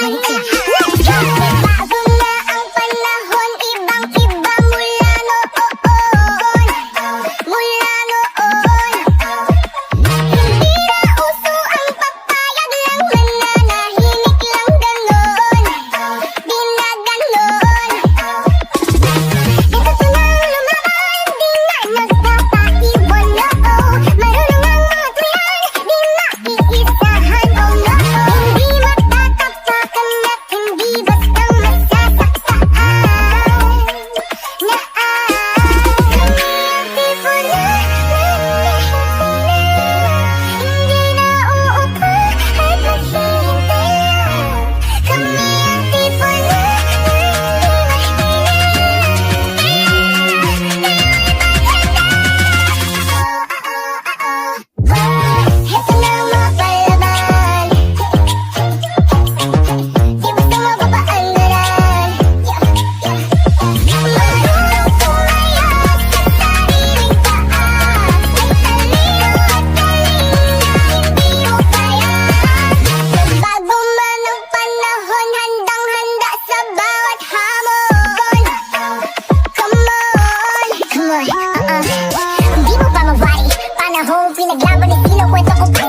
Let's go! Bago na ang panahon, ibang-iba mula noon. Mula noon. Hindi na uso ang papayag lang, mananahimik lang ganon. Di na ganon. Ito to na lumaban, di na nagpapahiwala. Marunong ang mga tuyan, di makiisahan. Oh no, hindi matatapakan at hindi bastang masasaktaan. Na kami ang tipo na nanahimik hindi na uupa at maghihintay lang. Kami ang tipo na Heto na ang mga palaban, di basta mapapaandaran. Marunong pumayag sa sariling taas, may talino at galing na hindi mo kaya. Nagbago man ang panahon, handang-handa sa bawat hamon. Come on, come on, Hindi mo pa mawari, panahong pinaglaban ni Silo, kwento ko pa